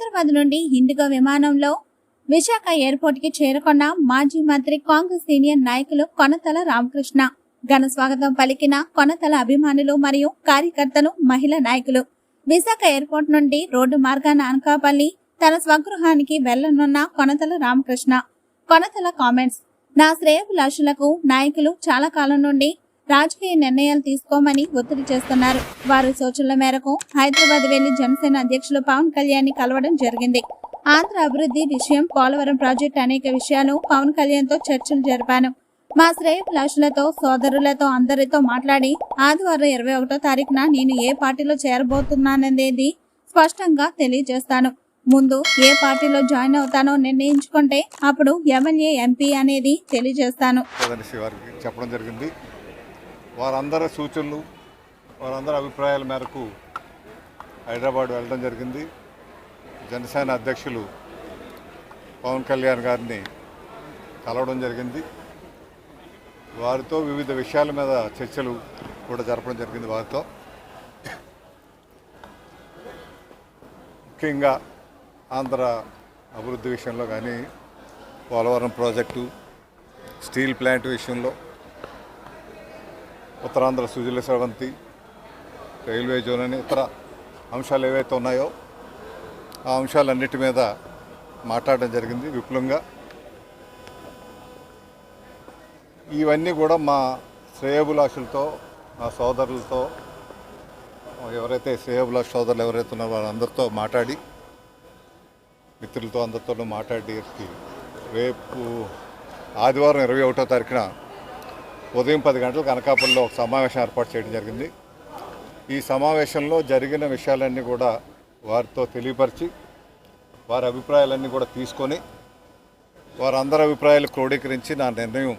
హైదరాబాద్ నుండి ఇండిగో విమానంలో విశాఖ ఎయిర్పోర్ట్ కి చేరుకున్న మాజీ మంత్రి కాంగ్రెస్ సీనియర్ నాయకులు కొనతల రామకృష్ణ ఘన స్వాగతం పలికిన కొనతల అభిమానులు మరియు కార్యకర్తలు, మహిళా నాయకులు. విశాఖ ఎయిర్పోర్ట్ నుండి రోడ్డు మార్గాన అనకాపల్లి తన స్వగృహానికి వెళ్లనున్న కొనతల రామకృష్ణ. కొనతల కామెంట్స్: నా శ్రేయోభిలాషులకు నాయకులు చాలా కాలం నుండి రాజకీయ నిర్ణయాలు తీసుకోమని ఒత్తిడి చేస్తున్నారు. వారి సూచనల మేరకు హైదరాబాద్ వెళ్లి జనసేన అధ్యక్షులు పవన్ కళ్యాణ్ ని కలవడం జరిగింది. ఆంధ్ర అభివృద్ధి విషయం, పోలవరం ప్రాజెక్టు అనేక విషయాలు పవన్ కళ్యాణ్ తో చర్చలు జరిపాను. మా శ్రేయోభిలాషులతో, సోదరులతో అందరితో మాట్లాడి ఆదివారం 21వ తారీఖున నేను ఏ పార్టీలో చేరబోతున్నాననేది స్పష్టంగా తెలియజేస్తాను. ముందు ఏ పార్టీలో జాయిన్ అవుతానో నిర్ణయించుకుంటే అప్పుడు ఎమ్మెల్యే, ఎంపీ అనేది తెలియజేస్తాను చెప్పడం జరిగింది. వారందరి సూచనలు, వారందరి అభిప్రాయాల మేరకు హైదరాబాద్ వెళ్ళడం జరిగింది. జనసేన అధ్యక్షులు పవన్ కళ్యాణ్ గారిని కలవడం జరిగింది. వారితో వివిధ విషయాల మీద చర్చలు కూడా జరపడం జరిగింది. వారితో ముఖ్యంగా ఆంధ్ర అభివృద్ధి విషయంలో కానీ, పోలవరం ప్రాజెక్టు, స్టీల్ ప్లాంట్ విషయంలో, ఉత్తరాంధ్ర సుజల స్రవంతి, రైల్వే జోన్ అని ఇతర అంశాలు ఏవైతే ఉన్నాయో ఆ అంశాలన్నిటి మీద మాట్లాడడం జరిగింది విపులంగా. ఇవన్నీ కూడా మా శ్రేయోభిలాషులతో, మా సోదరులతో, ఎవరైతే శ్రేయోభిలాష సోదరులు ఎవరైతే ఉన్నారో వాళ్ళందరితో మాట్లాడి, మిత్రులతో అందరితో మాట్లాడి రేపు ఆదివారం 21వ తారీఖున ఉదయం 10 గంటలకు అనకాపల్లిలో ఒక సమావేశం ఏర్పాటు చేయడం జరిగింది. ఈ సమావేశంలో జరిగిన విషయాలన్నీ కూడా వారితో తెలియపరిచి, వారి అభిప్రాయాలన్నీ కూడా తీసుకొని, వారందరి అభిప్రాయాలు క్రోడీకరించి నా నిర్ణయం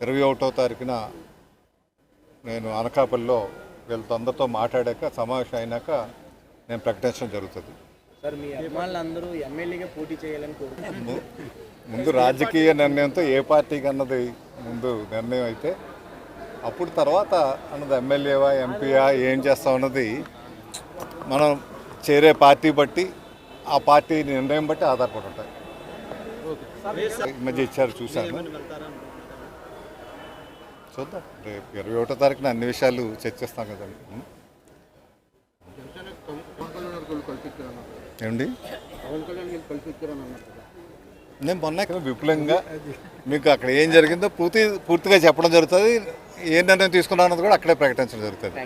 21వ తారీఖున నేను అనకాపల్లిలో వీళ్ళతో అందరితో మాట్లాడాక, సమావేశం అయినాక నేను ప్రకటించడం జరుగుతుంది. సార్, మీ అభిమానులందరూ ఎమ్మెల్యేగా పోటీ చేయాలని కోరుకుంటున్నారు. ముందు రాజకీయ నిర్ణయంతో ఏ పార్టీకి అన్నది ముందు నిర్ణయం అయితే, అప్పుడు తర్వాత అన్నది ఎమ్మెల్యేవా, ఎంపీయా, ఏం చేస్తాం అన్నది మనం చేరే పార్టీ బట్టి, ఆ పార్టీ నిర్ణయం బట్టి ఆధారపడి ఉంటాయి. ఈ మధ్య ఇచ్చారు, చూశాను. చూద్దాం, రేపు 21వ తారీఖున అన్ని విషయాలు చర్చిస్తాం కదండి. ఏమండి, నేను మొన్న విపులంగా మీకు అక్కడ ఏం జరిగిందో పూర్తిగా చెప్పడం జరుగుతుంది. ఏ నిర్ణయం తీసుకున్నా అన్నది కూడా అక్కడే ప్రకటించడం జరుగుతుంది.